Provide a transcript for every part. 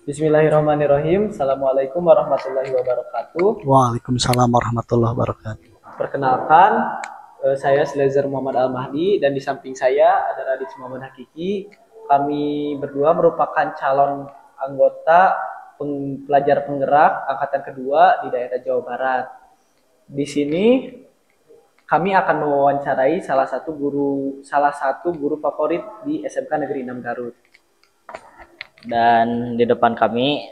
Bismillahirrahmanirrahim. Assalamualaikum warahmatullahi wabarakatuh. Waalaikumsalam warahmatullahi wabarakatuh. Perkenalkan, saya Slezer Muhammad Al-Mahdi dan di samping saya ada Raditz Muhammad Hakiki. Kami berdua merupakan calon anggota pelajar penggerak angkatan kedua di daerah Jawa Barat. Di sini kami akan mewawancarai salah satu guru favorit di SMK Negeri 6 Garut. Dan di depan kami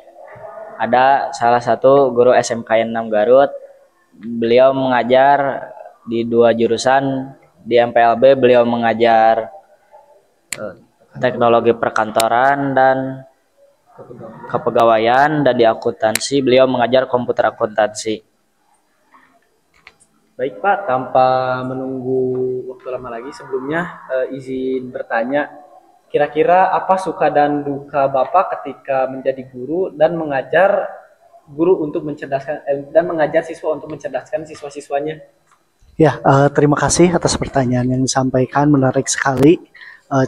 ada salah satu guru SMK 6 Garut. Beliau mengajar di 2 jurusan. Di MPLB beliau mengajar teknologi perkantoran dan kepegawaian, dan di akuntansi beliau mengajar komputer akuntansi. Baik Pak, tanpa menunggu waktu lama lagi, sebelumnya izin bertanya, kira-kira apa suka dan duka Bapak ketika menjadi guru dan mengajar mengajar siswa untuk mencerdaskan siswa-siswanya? Ya, terima kasih atas pertanyaan yang disampaikan, menarik sekali.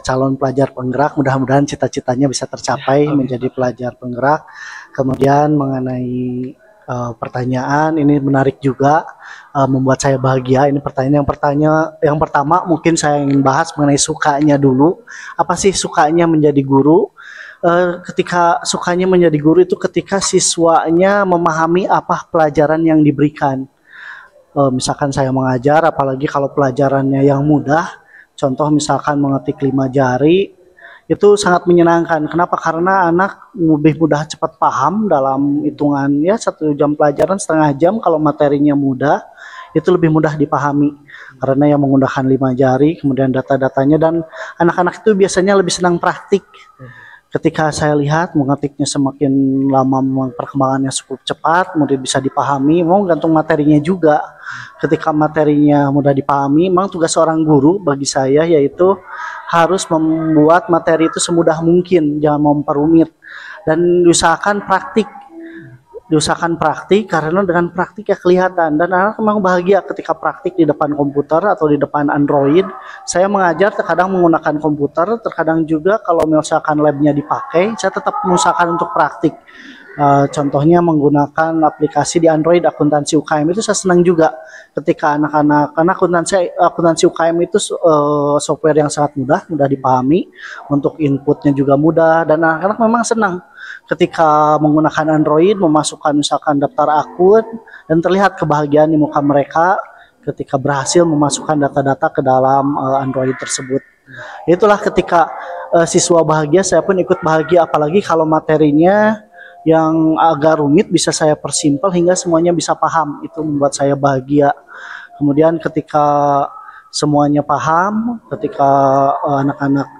Calon pelajar penggerak, mudah-mudahan cita-citanya bisa tercapai menjadi pelajar penggerak. Kemudian mengenai pertanyaan ini menarik juga, membuat saya bahagia. Ini pertanyaan yang pertama mungkin saya ingin bahas mengenai sukanya dulu. Apa sih sukanya menjadi guru? Ketika sukanya menjadi guru itu ketika siswanya memahami apa pelajaran yang diberikan. Misalkan saya mengajar, apalagi kalau pelajarannya yang mudah, contoh misalkan mengetik 5 jari, itu sangat menyenangkan. Kenapa? Karena anak lebih mudah cepat paham dalam hitungan ya 1 jam pelajaran, setengah jam kalau materinya mudah, itu lebih mudah dipahami. Karena yang menggunakan 5 jari, kemudian data-datanya, dan anak-anak itu biasanya lebih senang praktik. Ketika saya lihat mengetiknya semakin lama perkembangannya cukup cepat, kemudian bisa dipahami, mau gantung materinya juga. Ketika materinya mudah dipahami, memang tugas seorang guru bagi saya yaitu harus membuat materi itu semudah mungkin, jangan memperumit, dan diusahakan praktik karena dengan praktik ya kelihatan, dan anak memang bahagia ketika praktik di depan komputer atau di depan Android. Saya mengajar terkadang menggunakan komputer, terkadang juga kalau misalkan labnya dipakai, saya tetap mengusahakan untuk praktik. Contohnya menggunakan aplikasi di Android akuntansi UKM, itu saya senang juga ketika anak-anak, karena akuntansi UKM itu software yang sangat mudah dipahami, untuk inputnya juga mudah, dan anak-anak memang senang ketika menggunakan Android, memasukkan misalkan daftar akun, dan terlihat kebahagiaan di muka mereka ketika berhasil memasukkan data-data ke dalam Android tersebut. Itulah ketika siswa bahagia, saya pun ikut bahagia, apalagi kalau materinya yang agak rumit bisa saya persimpel hingga semuanya bisa paham, itu membuat saya bahagia. Kemudian ketika semuanya paham, ketika anak-anak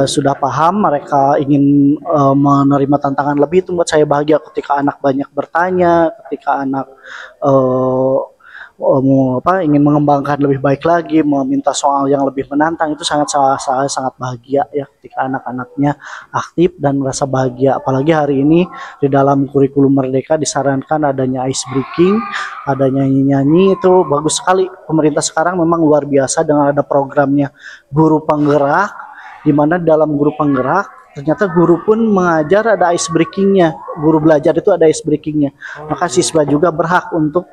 sudah paham, mereka ingin menerima tantangan lebih, itu membuat saya bahagia. Ketika anak banyak bertanya, ketika anak ingin mengembangkan lebih baik lagi, meminta soal yang lebih menantang, itu sangat bahagia ya ketika anak-anaknya aktif dan merasa bahagia. Apalagi hari ini di dalam kurikulum Merdeka disarankan adanya ice breaking, adanya nyanyi-nyanyi, itu bagus sekali. Pemerintah sekarang memang luar biasa dengan ada programnya guru penggerak, di mana dalam guru penggerak ternyata guru pun mengajar ada ice breakingnya. Guru belajar itu ada ice breakingnya. Maka siswa juga berhak untuk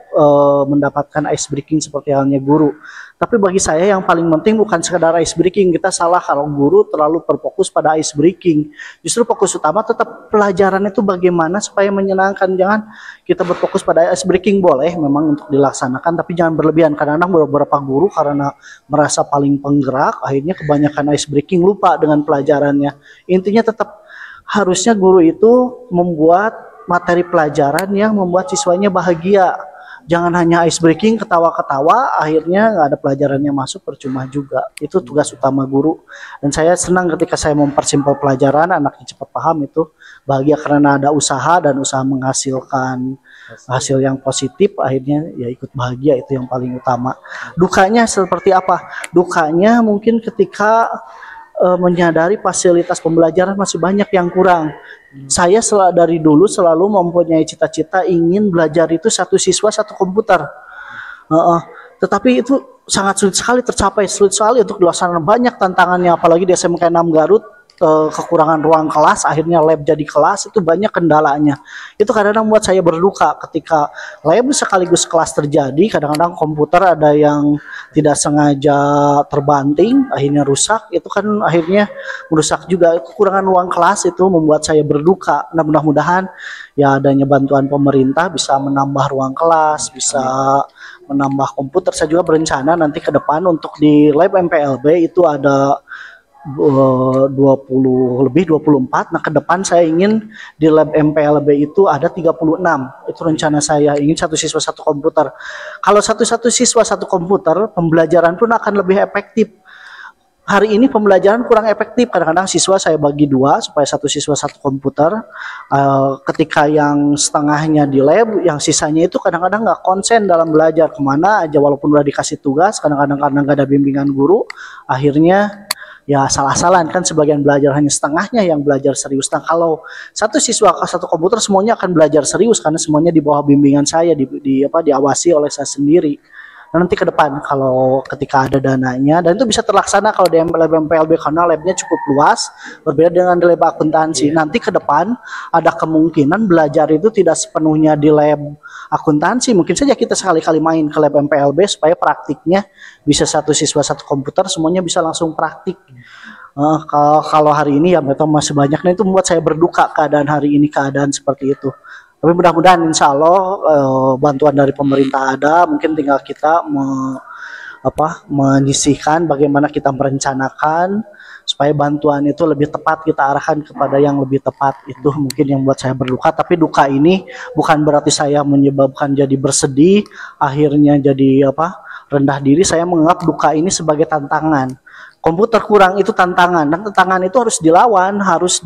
mendapatkan ice breaking seperti halnya guru. Tapi bagi saya yang paling penting bukan sekedar ice breaking. Kita salah kalau guru terlalu berfokus pada ice breaking. Justru fokus utama tetap pelajaran itu bagaimana supaya menyenangkan. Jangan kita berfokus pada ice breaking, boleh memang untuk dilaksanakan, tapi jangan berlebihan. Karena beberapa guru karena merasa paling penggerak, akhirnya kebanyakan ice breaking, lupa dengan pelajarannya. Intinya tetap harusnya guru itu membuat materi pelajaran yang membuat siswanya bahagia. Jangan hanya ice breaking, ketawa-ketawa, akhirnya nggak ada pelajarannya masuk, percuma juga. Itu tugas utama guru. Dan saya senang ketika saya mempersimpel pelajaran, anaknya cepat paham, itu bahagia karena ada usaha dan usaha menghasilkan hasil yang positif, akhirnya ya ikut bahagia, itu yang paling utama. Dukanya seperti apa? Dukanya mungkin ketika menyadari fasilitas pembelajaran masih banyak yang kurang. Saya dari dulu selalu mempunyai cita-cita ingin belajar itu 1 siswa 1 komputer. Tetapi itu sangat sulit sekali tercapai, sulit sekali untuk dilaksanakan, banyak tantangannya, apalagi di SMK 6 Garut kekurangan ruang kelas, akhirnya lab jadi kelas, itu banyak kendalanya. Itu kadang-kadang membuat saya berduka ketika lab sekaligus kelas terjadi. Kadang-kadang komputer ada yang tidak sengaja terbanting, akhirnya rusak. Itu kan akhirnya merusak juga. Kekurangan ruang kelas itu membuat saya berduka. Nah, mudah-mudahan ya adanya bantuan pemerintah bisa menambah ruang kelas, bisa menambah komputer. Saya juga berencana nanti ke depan untuk di lab MPLB itu ada 24. Nah, ke depan saya ingin di lab MPLB itu ada 36. Itu rencana saya, ingin satu siswa satu komputer. Kalau satu siswa satu komputer, pembelajaran pun akan lebih efektif. Hari ini pembelajaran kurang efektif. Kadang-kadang siswa saya bagi dua supaya satu siswa satu komputer. Ketika yang setengahnya di lab, yang sisanya itu kadang-kadang nggak konsen dalam belajar, kemana aja walaupun udah dikasih tugas. Kadang-kadang karena nggak ada bimbingan guru, akhirnya ya salah-salahan kan, sebagian belajar hanya setengahnya yang belajar serius. Nah, kalau satu siswa satu komputer semuanya akan belajar serius karena semuanya di bawah bimbingan saya, diawasi oleh saya sendiri. Nah, nanti ke depan kalau ketika ada dananya, dan itu bisa terlaksana kalau di lab MPLB karena labnya cukup luas, berbeda dengan di lab akuntansi. Nanti ke depan ada kemungkinan belajar itu tidak sepenuhnya di lab akuntansi. Mungkin saja kita sekali-kali main ke lab MPLB supaya praktiknya bisa satu siswa satu komputer, semuanya bisa langsung praktik. Kalau hari ini ya metode masih banyak, nah itu membuat saya berduka keadaan hari ini, keadaan seperti itu. Tapi mudah-mudahan insya Allah bantuan dari pemerintah ada, mungkin tinggal kita menyisihkan bagaimana kita merencanakan supaya bantuan itu lebih tepat, kita arahkan kepada yang lebih tepat. Itu mungkin yang buat saya berduka. Tapi duka ini bukan berarti saya menyebabkan jadi bersedih, akhirnya jadi rendah diri. Saya menganggap duka ini sebagai tantangan. Komputer kurang itu tantangan, dan tantangan itu harus dilawan, harus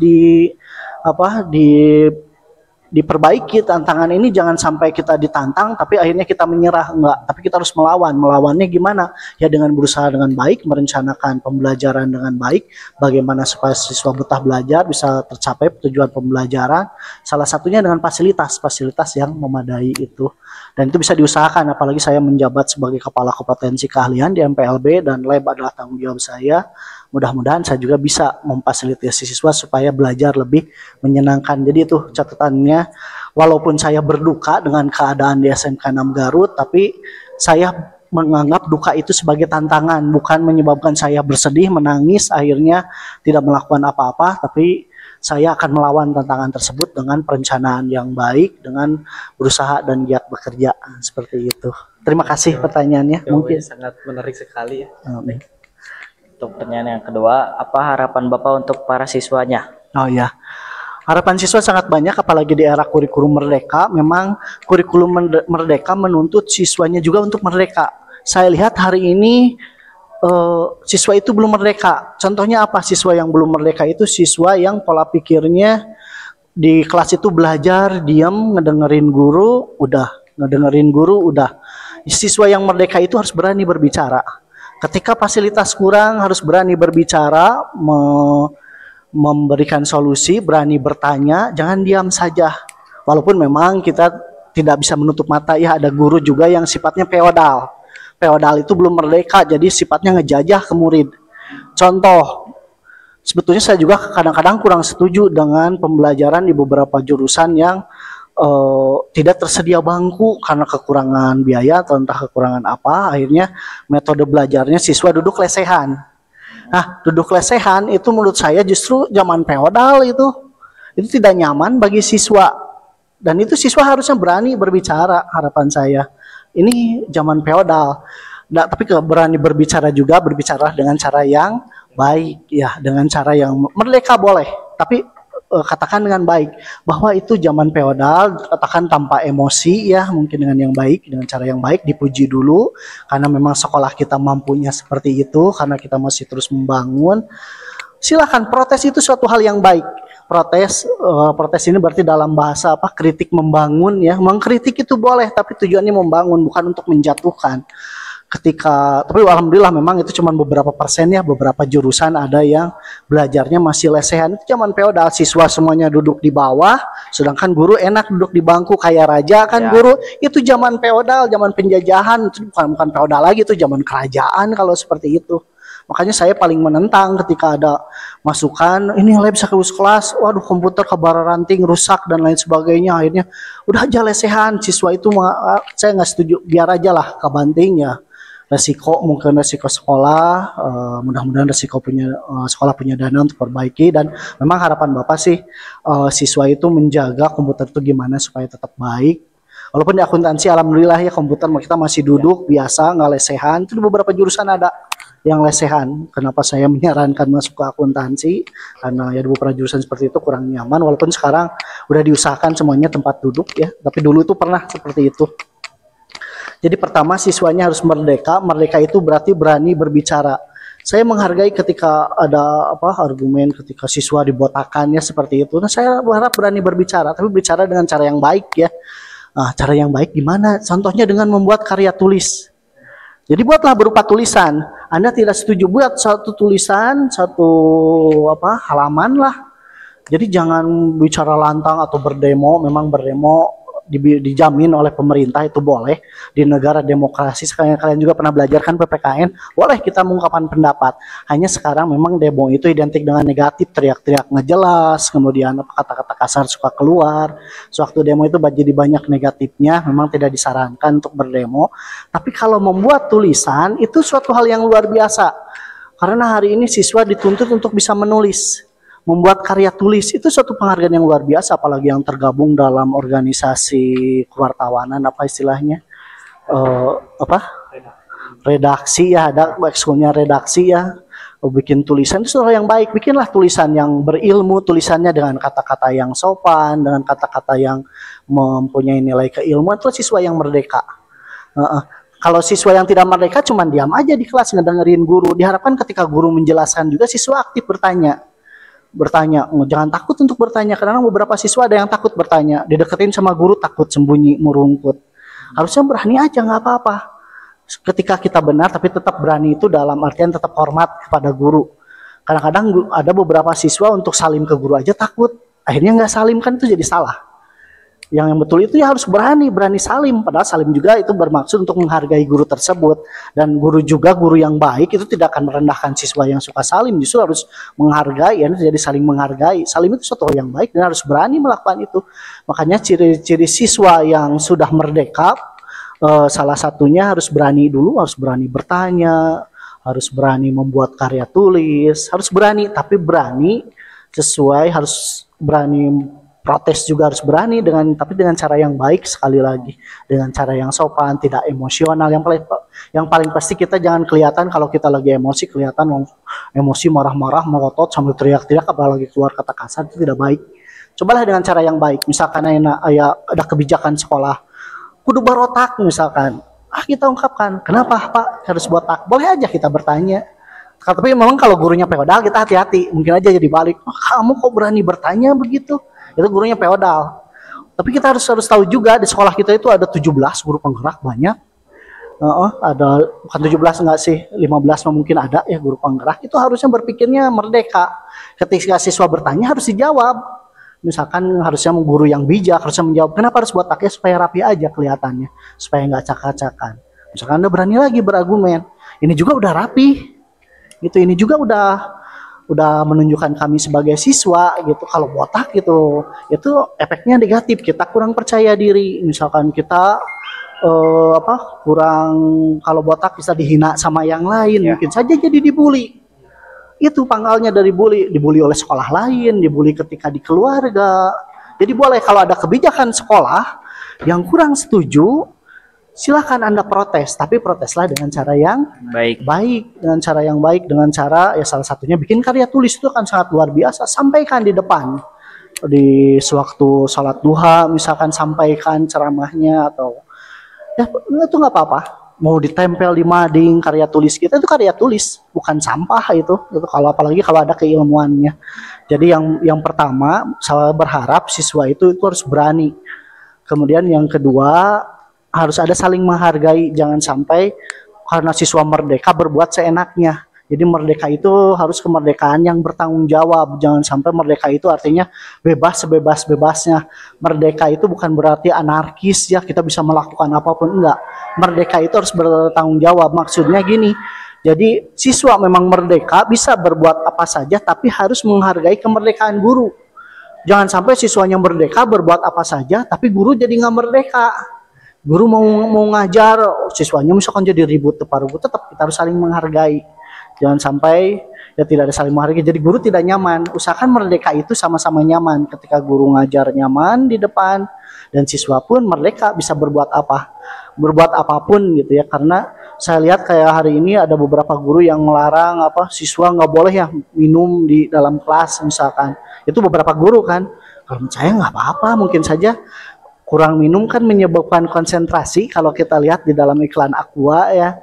diperbaiki. Tantangan ini jangan sampai kita ditantang tapi akhirnya kita menyerah, enggak, tapi kita harus melawannya gimana ya, dengan berusaha dengan baik, merencanakan pembelajaran dengan baik, bagaimana supaya siswa betah belajar, bisa tercapai tujuan pembelajaran, salah satunya dengan fasilitas yang memadai itu, dan itu bisa diusahakan. Apalagi saya menjabat sebagai kepala kompetensi keahlian di MPLB dan lab adalah tanggung jawab saya. Mudah-mudahan saya juga bisa memfasilitasi siswa supaya belajar lebih menyenangkan. Jadi itu catatannya, walaupun saya berduka dengan keadaan di SMK 6 Garut, tapi saya menganggap duka itu sebagai tantangan, bukan menyebabkan saya bersedih, menangis, akhirnya tidak melakukan apa-apa, tapi saya akan melawan tantangan tersebut dengan perencanaan yang baik, dengan berusaha dan giat bekerja, seperti itu. Terima kasih pertanyaannya. Mungkin sangat menarik sekali ya. Untuk pertanyaan yang kedua, apa harapan Bapak untuk para siswanya? Oh ya, harapan siswa sangat banyak, apalagi di era kurikulum merdeka. Memang kurikulum merdeka menuntut siswanya juga untuk merdeka. Saya lihat hari ini siswa itu belum merdeka. Contohnya apa? Siswa yang belum merdeka itu siswa yang pola pikirnya di kelas itu belajar, diam, ngedengerin guru, udah. Siswa yang merdeka itu harus berani berbicara. Ketika fasilitas kurang, harus berani berbicara, memberikan solusi, berani bertanya, jangan diam saja. Walaupun memang kita tidak bisa menutup mata ya, ada guru juga yang sifatnya feodal. Feodal itu belum merdeka, jadi sifatnya ngejajah ke murid. Contoh, sebetulnya saya juga kadang-kadang kurang setuju dengan pembelajaran di beberapa jurusan yang tidak tersedia bangku karena kekurangan biaya atau entah kekurangan apa, akhirnya metode belajarnya siswa duduk lesehan. Nah, duduk lesehan itu menurut saya justru zaman feodal itu tidak nyaman bagi siswa, dan itu siswa harusnya berani berbicara. Harapan saya ini zaman feodal. Nah, tapi berani berbicara juga, berbicara dengan cara yang baik ya, dengan cara yang merdeka boleh, tapi katakan dengan baik bahwa itu zaman feodal, katakan tanpa emosi ya, mungkin dengan yang baik, dengan cara yang baik, dipuji dulu karena memang sekolah kita mampunya seperti itu, karena kita masih terus membangun. Silakan protes, itu suatu hal yang baik. Protes ini berarti dalam bahasa kritik membangun ya. Mengkritik itu boleh, tapi tujuannya membangun, bukan untuk menjatuhkan. Tapi alhamdulillah memang itu cuma beberapa persen ya, beberapa jurusan ada yang belajarnya masih lesehan. Itu zaman feodal, siswa semuanya duduk di bawah, sedangkan guru enak duduk di bangku kayak raja kan ya. Guru itu zaman feodal, zaman penjajahan, itu bukan feodal lagi, itu zaman kerajaan kalau seperti itu. Makanya saya paling menentang ketika ada masukan, ini lab bisa kelas, waduh komputer kebaran ranting, rusak dan lain sebagainya. Akhirnya udah aja lesehan, siswa itu saya nggak setuju, biar aja lah kebanting ya. Resiko mungkin resiko sekolah, mudah-mudahan resiko punya sekolah punya dana untuk perbaiki, dan memang harapan Bapak sih siswa itu menjaga komputer itu gimana supaya tetap baik. Walaupun di akuntansi alhamdulillah ya komputer kita masih duduk biasa nggak lesehan. Itu di beberapa jurusan ada yang lesehan. Kenapa saya menyarankan masuk ke akuntansi? Karena ya di beberapa jurusan seperti itu kurang nyaman. Walaupun sekarang udah diusahakan semuanya tempat duduk ya. Tapi dulu itu pernah seperti itu. Jadi pertama siswanya harus merdeka. Merdeka itu berarti berani berbicara. Saya menghargai ketika ada argumen ketika siswa dibotakannya seperti itu. Nah, saya berharap berani berbicara, tapi bicara dengan cara yang baik ya. Nah, cara yang baik gimana? Contohnya dengan membuat karya tulis. Jadi buatlah berupa tulisan. Anda tidak setuju buat satu tulisan, satu halaman lah. Jadi jangan bicara lantang atau berdemo. Memang berdemo dijamin oleh pemerintah itu boleh di negara demokrasi. Kalian juga pernah belajar kan PPKN, boleh kita mengungkapkan pendapat. Hanya sekarang memang demo itu identik dengan negatif, teriak-teriak ngejelas, kemudian kata-kata kasar suka keluar. Sewaktu demo itu jadi banyak negatifnya, memang tidak disarankan untuk berdemo. Tapi kalau membuat tulisan itu suatu hal yang luar biasa. Karena hari ini siswa dituntut untuk bisa menulis. Membuat karya tulis itu suatu penghargaan yang luar biasa, apalagi yang tergabung dalam organisasi kewartawanan istilahnya redaksi ya, ada ekskulnya redaksi ya, bikin tulisan itu hal yang baik. Bikinlah tulisan yang berilmu, tulisannya dengan kata-kata yang sopan, dengan kata-kata yang mempunyai nilai keilmuan. Itu siswa yang merdeka. Kalau siswa yang tidak merdeka cuma diam aja di kelas ngedengerin guru. Diharapkan ketika guru menjelaskan juga siswa aktif bertanya, jangan takut untuk bertanya. Karena beberapa siswa ada yang takut bertanya, dideketin sama guru takut, sembunyi merungkut. Harusnya berani aja, nggak apa-apa. Ketika kita benar tapi tetap berani itu dalam artian tetap hormat kepada guru. Kadang-kadang ada beberapa siswa untuk salim ke guru aja takut, akhirnya nggak salim, kan itu jadi salah. Yang betul itu ya harus berani salim. Padahal salim juga itu bermaksud untuk menghargai guru tersebut. Dan guru juga, guru yang baik itu tidak akan merendahkan siswa yang suka salim. Justru harus menghargai, ya, jadi saling menghargai. Salim itu suatu hal yang baik dan harus berani melakukan itu. Makanya ciri-ciri siswa yang sudah merdeka, salah satunya harus berani dulu, harus berani bertanya, harus berani membuat karya tulis, harus berani, tapi berani sesuai, harus berani protes juga, harus berani tapi dengan cara yang baik, sekali lagi dengan cara yang sopan, tidak emosional. Yang paling pasti kita jangan kelihatan kalau kita lagi emosi, kelihatan emosi marah-marah, merotot sambil teriak-teriak, apalagi keluar kata kasar, itu tidak baik. Cobalah dengan cara yang baik. Misalkan ada kebijakan sekolah kudu barotak misalkan, kita ungkapkan kenapa Pak harus botak, boleh aja kita bertanya. Tapi memang kalau gurunya feodal kita hati-hati, mungkin aja jadi balik, kamu kok berani bertanya begitu, itu gurunya feodal. Tapi kita harus tahu juga di sekolah kita itu ada 17 guru penggerak, banyak. Ada bukan 17 enggak sih, 15 mungkin ada ya guru penggerak. Itu harusnya berpikirnya merdeka. Ketika siswa bertanya harus dijawab. Misalkan harusnya guru yang bijak harusnya menjawab, kenapa harus botaknya, supaya rapi aja kelihatannya, supaya nggak cakak-cakan. Misalkan Anda berani lagi berargumen, ini juga udah rapi. Gitu, ini juga udah menunjukkan kami sebagai siswa gitu. Kalau botak gitu itu efeknya negatif, kita kurang percaya diri. Misalkan kita kurang, kalau botak bisa dihina sama yang lain, mungkin saja jadi dibully. Itu pangkalnya dari dibully oleh sekolah lain, dibully ketika di keluarga. Jadi boleh kalau ada kebijakan sekolah yang kurang setuju, silakan Anda protes, tapi proteslah dengan cara yang baik, dengan cara yang baik, dengan cara ya salah satunya bikin karya tulis. Itu kan sangat luar biasa. Sampaikan di depan, di sewaktu sholat duha misalkan, sampaikan ceramahnya, atau ya itu nggak apa-apa. Mau ditempel di mading karya tulis kita, itu karya tulis, bukan sampah itu kalau apalagi kalau ada keilmuannya. Jadi yang pertama saya berharap siswa itu harus berani. Kemudian yang kedua harus ada saling menghargai, jangan sampai karena siswa merdeka berbuat seenaknya. Jadi merdeka itu harus kemerdekaan yang bertanggung jawab. Jangan sampai merdeka itu artinya bebas sebebas-bebasnya. Merdeka itu bukan berarti anarkis ya, kita bisa melakukan apapun, enggak. Merdeka itu harus bertanggung jawab. Maksudnya gini, Jadi siswa memang merdeka, bisa berbuat apa saja, tapi harus menghargai kemerdekaan guru. Jangan sampai siswanya merdeka berbuat apa saja, tapi guru jadi nggak merdeka. Guru mau ngajar, siswanya misalkan jadi ribut teparugut, tetap kita harus saling menghargai. Jangan sampai ya tidak ada saling menghargai. Jadi guru tidak nyaman. Usahakan merdeka itu sama-sama nyaman. Ketika guru ngajar nyaman di depan, dan siswa pun merdeka bisa berbuat apapun gitu ya. Karena saya lihat kayak hari ini ada beberapa guru yang melarang siswa nggak boleh ya minum di dalam kelas misalkan. Itu beberapa guru kan. Kalau saya nggak apa-apa, mungkin saja kurang minum kan menyebabkan konsentrasi. Kalau kita lihat di dalam iklan Aqua ya,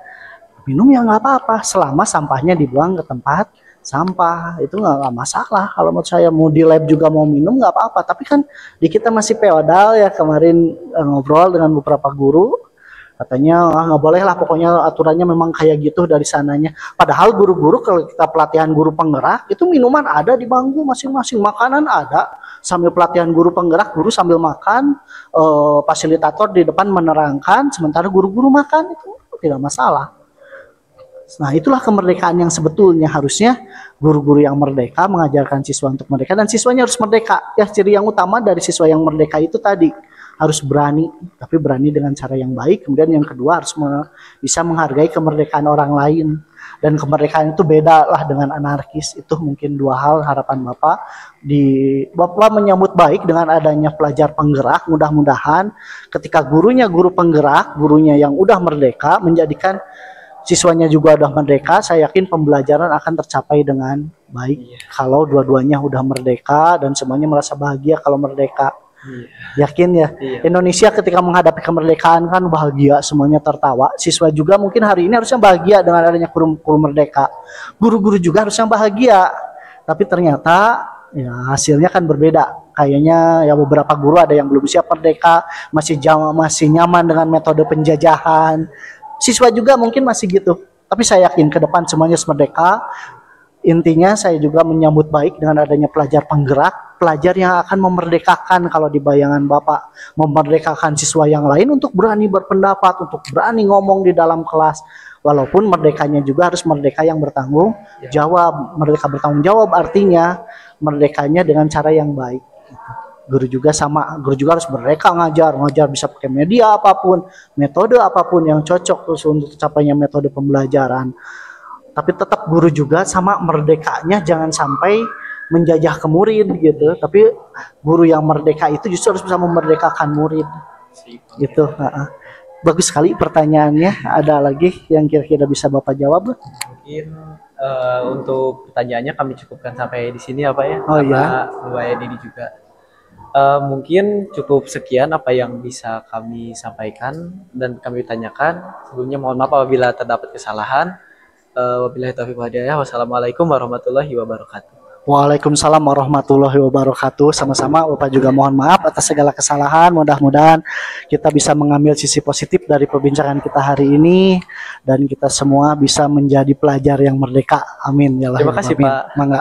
minum ya nggak apa-apa selama sampahnya dibuang ke tempat sampah, itu nggak masalah. Kalau menurut saya mau di lab juga mau minum nggak apa-apa. Tapi kan di kita masih feodal ya. Kemarin ngobrol dengan beberapa guru, katanya nggak boleh lah, pokoknya aturannya memang kayak gitu dari sananya. Padahal guru-guru kalau kita pelatihan guru penggerak itu minuman ada di bangku masing-masing, makanan ada. Sambil pelatihan guru penggerak, guru sambil makan, fasilitator di depan menerangkan, sementara guru-guru makan, itu tidak masalah. Nah, itulah kemerdekaan yang sebetulnya harusnya guru-guru yang merdeka mengajarkan siswa untuk merdeka, dan siswanya harus merdeka. Ya, ciri yang utama dari siswa yang merdeka itu tadi harus berani, tapi berani dengan cara yang baik. Kemudian yang kedua harus bisa menghargai kemerdekaan orang lain. Dan kemerdekaan itu beda lah dengan anarkis. Itu mungkin dua hal harapan Bapak. Bapak menyambut baik dengan adanya pelajar penggerak. Mudah-mudahan ketika gurunya guru penggerak, gurunya yang udah merdeka, menjadikan siswanya juga udah merdeka, saya yakin pembelajaran akan tercapai dengan baik. Kalau dua-duanya udah merdeka dan semuanya merasa bahagia kalau merdeka. Yakin ya? Indonesia ketika menghadapi kemerdekaan kan bahagia, semuanya tertawa. Siswa juga mungkin hari ini harusnya bahagia dengan adanya kurikulum merdeka. Guru-guru juga harusnya bahagia. Tapi ternyata ya hasilnya kan berbeda. Kayaknya ya beberapa guru ada yang belum siap merdeka, masih nyaman dengan metode penjajahan. Siswa juga mungkin masih gitu. Tapi saya yakin ke depan semuanya merdeka. Intinya saya juga menyambut baik dengan adanya pelajar penggerak, pelajar yang akan memerdekakan kalau di bayangan Bapak, memerdekakan siswa yang lain untuk berani berpendapat, untuk berani ngomong di dalam kelas. Walaupun merdekanya juga harus merdeka yang bertanggung jawab. Merdeka bertanggung jawab artinya merdekanya dengan cara yang baik. Guru juga sama, guru juga harus merdeka ngajar bisa pakai media apapun, metode apapun yang cocok terus untuk capainya metode pembelajaran. Tapi tetap guru juga sama merdekanya jangan sampai menjajah ke murid gitu. Tapi guru yang merdeka itu justru harus bisa memerdekakan murid. Gitu. Bagus sekali pertanyaannya. Ada lagi yang kira-kira bisa Bapak jawab? Mungkin untuk pertanyaannya kami cukupkan sampai di sini apa ya? Oh iya. Lumayan ini juga. Mungkin cukup sekian apa yang bisa kami sampaikan dan kami tanyakan. Sebelumnya mohon maaf apabila terdapat kesalahan. Wabillahi taufiq wal hidayah. Wassalamualaikum warahmatullahi wabarakatuh. Waalaikumsalam warahmatullahi wabarakatuh. Sama-sama Bapak juga mohon maaf atas segala kesalahan. Mudah-mudahan kita bisa mengambil sisi positif dari perbincangan kita hari ini dan kita semua bisa menjadi pelajar yang merdeka. Amin ya Allah. Terima kasih, Pak. Mangga.